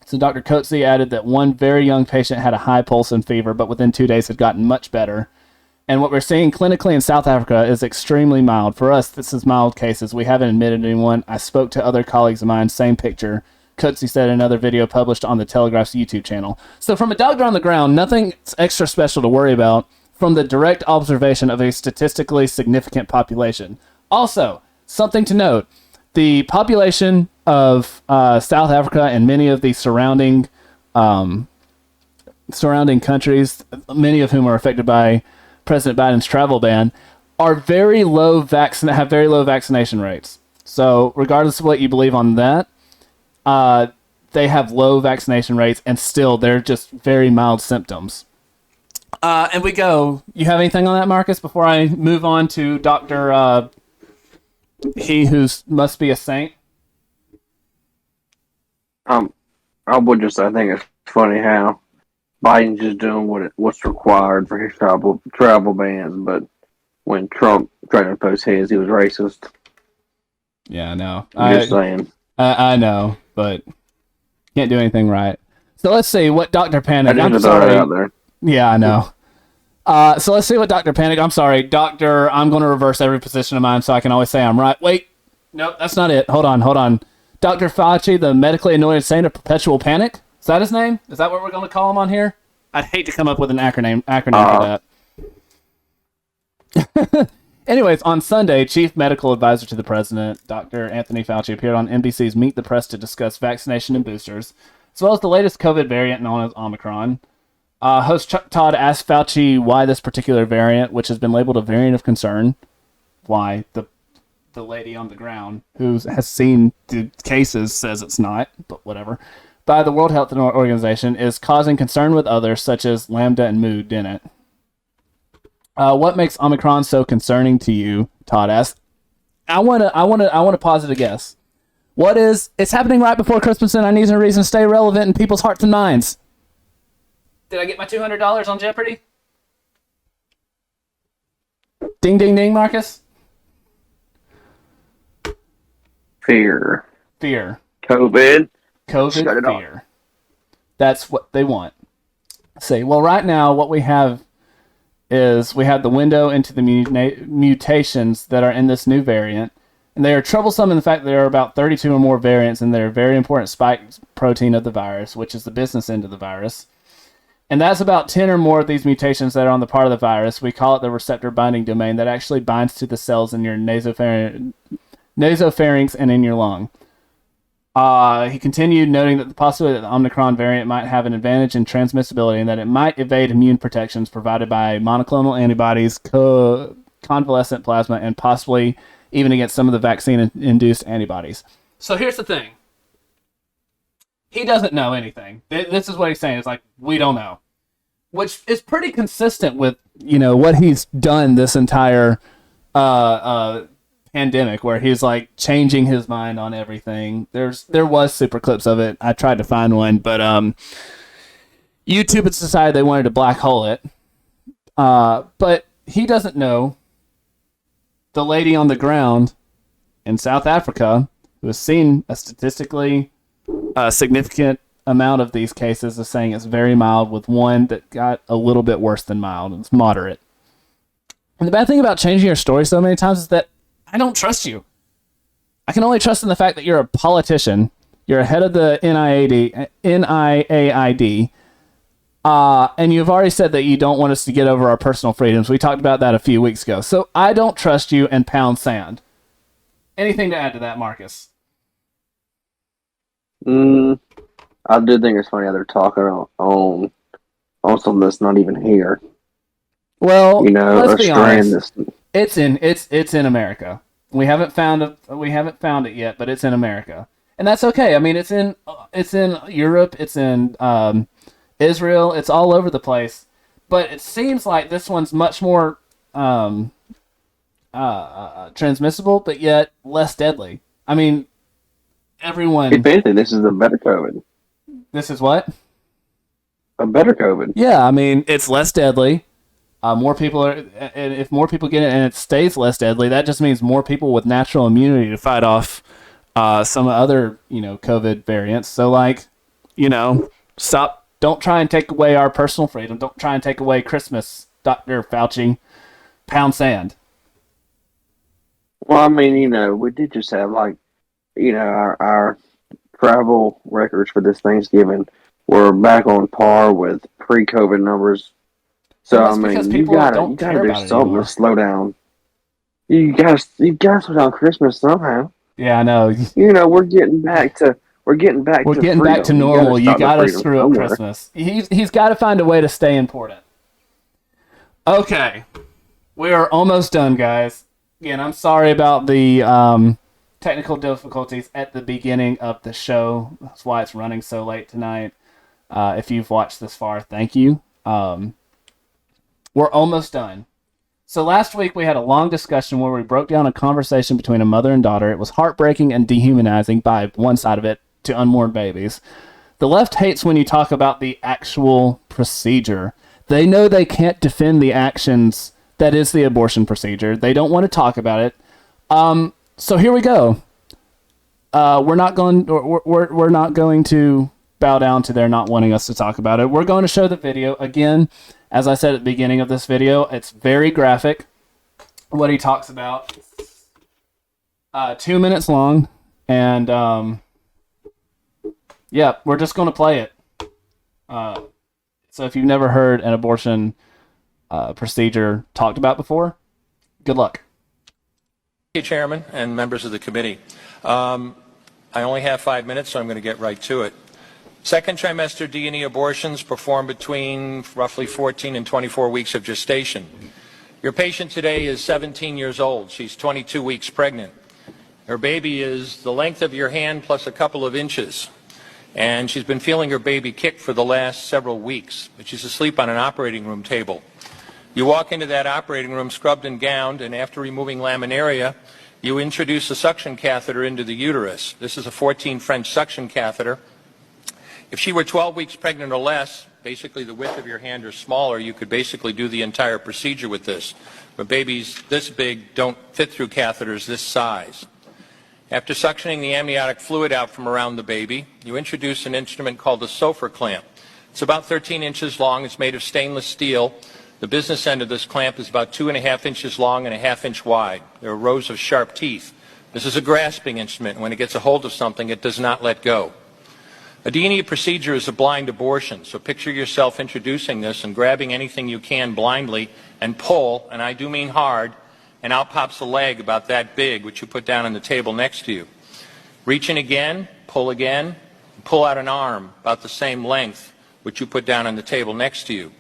So Dr. Coetzee added that one very young patient had a high pulse and fever, but within 2 days had gotten much better. And what we're seeing clinically in South Africa is extremely mild. For us, this is mild cases. We haven't admitted anyone. I spoke to other colleagues of mine, same picture. Coetzee said in another video published on the Telegraph's YouTube channel. So from a doctor on the ground, nothing extra special to worry about from the direct observation of a statistically significant population. Also, something to note, the population of South Africa and many of the surrounding countries, many of whom are affected by President Biden's travel ban, are have very low vaccination rates. So regardless of what you believe on that, they have low vaccination rates, and still they're just very mild symptoms. And we go. You have anything on that, Marcus, before I move on to Dr. He who must be a saint? I would just, I think it's funny how Biden's just doing what's required for his travel bans, but when Trump tried to impose his, he was racist. Yeah, I know. I'm just saying. I know, but can't do anything right. So let's see what Dr. Panic. I just I'm throw it sorry. out there. Yeah, I know. So let's see what Dr. Panic. I'm sorry, Doctor. I'm going to reverse every position of mine so I can always say I'm right. Wait, nope, that's not it. Hold on. Dr. Fauci, the medically annoyed saint of perpetual panic. Is that his name? Is that what we're going to call him on here? I'd hate to come up with an acronym for that. Anyways, on Sunday, Chief Medical Advisor to the President, Dr. Anthony Fauci, appeared on NBC's Meet the Press to discuss vaccination and boosters, as well as the latest COVID variant known as Omicron. Host Chuck Todd asked Fauci why this particular variant, which has been labeled a variant of concern, why the lady on the ground who has seen the cases says it's not, but whatever, by the World Health Organization is causing concern with others such as Lambda and Mu didn't. What makes Omicron so concerning to you? Todd asked. I want to posit a guess. What is? It's happening right before Christmas, and I need a reason to stay relevant in people's hearts and minds. Did I get my $200 on Jeopardy? Ding, ding, ding, Marcus. Fear. COVID Shut it fear. off. That's what they want. See, well, right now, what we have is we have the window into the mutations that are in this new variant, and they are troublesome in the fact that there are about 32 or more variants, and they're a very important spike protein of the virus, which is the business end of the virus. And that's about 10 or more of these mutations that are on the part of the virus. We call it the receptor binding domain that actually binds to the cells in your nasopharynx and in your lung. He continued, noting that the possibility that the Omicron variant might have an advantage in transmissibility and that it might evade immune protections provided by monoclonal antibodies, convalescent plasma, and possibly even against some of the vaccine-induced antibodies. So here's the thing. He doesn't know anything. This is what he's saying. It's like, we don't know. Which is pretty consistent with, what he's done this entire pandemic, where he's like changing his mind on everything. There was super clips of it. I tried to find one, but YouTube has decided they wanted to black hole it. But he doesn't know the lady on the ground in South Africa who has seen a statistically significant amount of these cases is saying it's very mild, with one that got a little bit worse than mild. It's moderate. And the bad thing about changing your story so many times is that I don't trust you. I can only trust in the fact that you're a politician. You're a head of the NIAID. And you've already said that you don't want us to get over our personal freedoms. We talked about that a few weeks ago. So I don't trust you and pound sand. Anything to add to that, Marcus? I do think it's funny how they're talking on something that's not even here. Well, let's be honest. This. It's in America. We haven't found it yet, but it's in America, and that's okay. I mean, it's in Europe, it's in Israel, it's all over the place. But it seems like this one's much more transmissible, but yet less deadly. I mean, everyone. If anything, this is a better COVID. This is what? A better COVID. Yeah, I mean, it's less deadly. More people are, and if more people get it and it stays less deadly, that just means more people with natural immunity to fight off some other, COVID variants. So, stop. Don't try and take away our personal freedom. Don't try and take away Christmas, Dr. Fauci. Pound sand. Well, I mean, we did just have, our travel records for this Thanksgiving were back on par with pre-COVID numbers. So I mean, you gotta do something to slow down. You gotta slow down Christmas somehow. Yeah, I know. We're getting back to normal. You gotta screw up Christmas. He's got to find a way to stay important. Okay, we are almost done, guys. Again, I'm sorry about the technical difficulties at the beginning of the show. That's why it's running so late tonight. If you've watched this far, thank you. We're almost done. So last week we had a long discussion where we broke down a conversation between a mother and daughter. It was heartbreaking and dehumanizing by one side of it to unborn babies. The left hates when you talk about the actual procedure. They know they can't defend the actions that is the abortion procedure. They don't want to talk about it. So here we go. We're not going to bow down to their not wanting us to talk about it. We're going to show the video again. As I said at the beginning of this video, it's very graphic. What he talks about. 2 minutes long, and yeah, we're just going to play it. So if you've never heard an abortion procedure talked about before, good luck. Thank you, Chairman and members of the committee. I only have 5 minutes, so I'm going to get right to it. Second trimester D&E abortions performed between roughly 14 and 24 weeks of gestation. Your patient today is 17 years old. She's 22 weeks pregnant. Her baby is the length of your hand plus a couple of inches. And she's been feeling her baby kick for the last several weeks, but she's asleep on an operating room table. You walk into that operating room scrubbed and gowned, and after removing laminaria, you introduce a suction catheter into the uterus. This is a 14 French suction catheter. If she were 12 weeks pregnant or less, basically the width of your hand or smaller, you could basically do the entire procedure with this. But babies this big don't fit through catheters this size. After suctioning the amniotic fluid out from around the baby, you introduce an instrument called a Sofer clamp. It's about 13 inches long. It's made of stainless steel. The business end of this clamp is about 2.5 inches long and 1/2 inch wide. There are rows of sharp teeth. This is a grasping instrument. When it gets a hold of something, it does not let go. A D&E procedure is a blind abortion, so picture yourself introducing this and grabbing anything you can blindly and pull, and I do mean hard, and out pops a leg about that big, which you put down on the table next to you. Reach in again, pull out an arm about the same length, which you put down on the table next to you,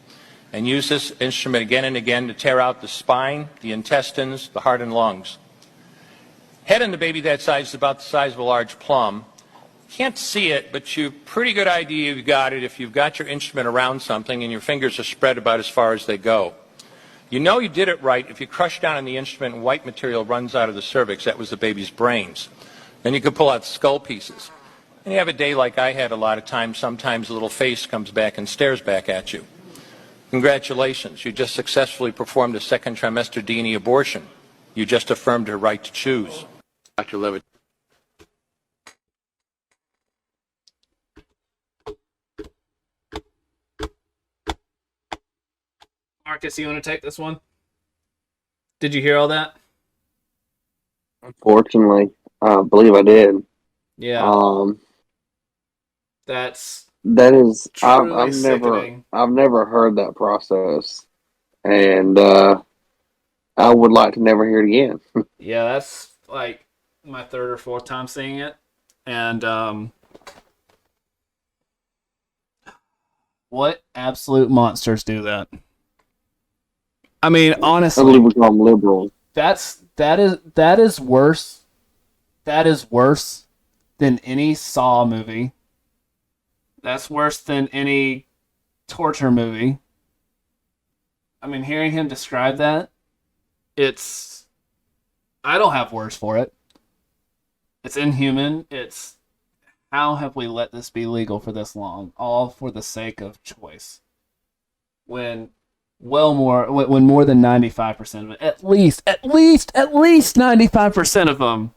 and use this instrument again and again to tear out the spine, the intestines, the heart and lungs. Head in the baby that size is about the size of a large plum. Can't see it, but you pretty good idea you've got it if you've got your instrument around something and your fingers are spread about as far as they go. You know you did it right if you crush down on the instrument and white material runs out of the cervix. That was the baby's brains. Then you could pull out skull pieces. And you have a day like I had a lot of times. Sometimes a little face comes back and stares back at you. Congratulations. You just successfully performed a second trimester D&E abortion. You just affirmed her right to choose. Dr. Levitt. Marcus, you want to take this one? Did you hear all that? Unfortunately, I believe I did. Yeah. That is, I've sickening. never heard that process, and I would like to never hear it again. Yeah, that's like my 3rd or 4th time seeing it, and what absolute monsters do that? I mean, honestly, I believe we call them liberals. that is worse. That is worse than any Saw movie. That's worse than any torture movie. I mean, hearing him describe that, I don't have words for it. It's inhuman. How have we let this be legal for this long? All for the sake of choice. When more than 95% of it, at least 95% of them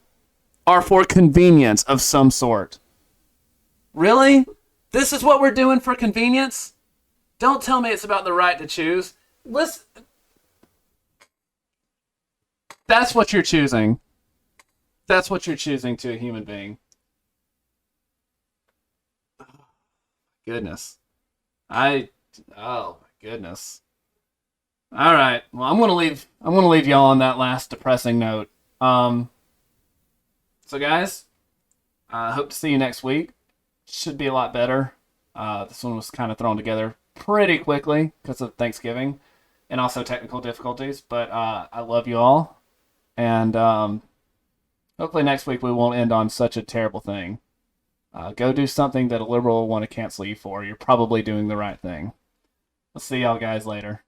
are for convenience of some sort. Really? This is what we're doing for convenience? Don't tell me it's about the right to choose. Listen, that's what you're choosing. That's what you're choosing to a human being. Goodness. Oh my goodness. All right. Well, I'm gonna leave y'all on that last depressing note. So guys, I hope to see you next week. Should be a lot better. This one was kind of thrown together pretty quickly because of Thanksgiving and also technical difficulties. But I love you all, and hopefully next week we won't end on such a terrible thing. Go do something that a liberal will want to cancel you for. You're probably doing the right thing. I'll see y'all guys later.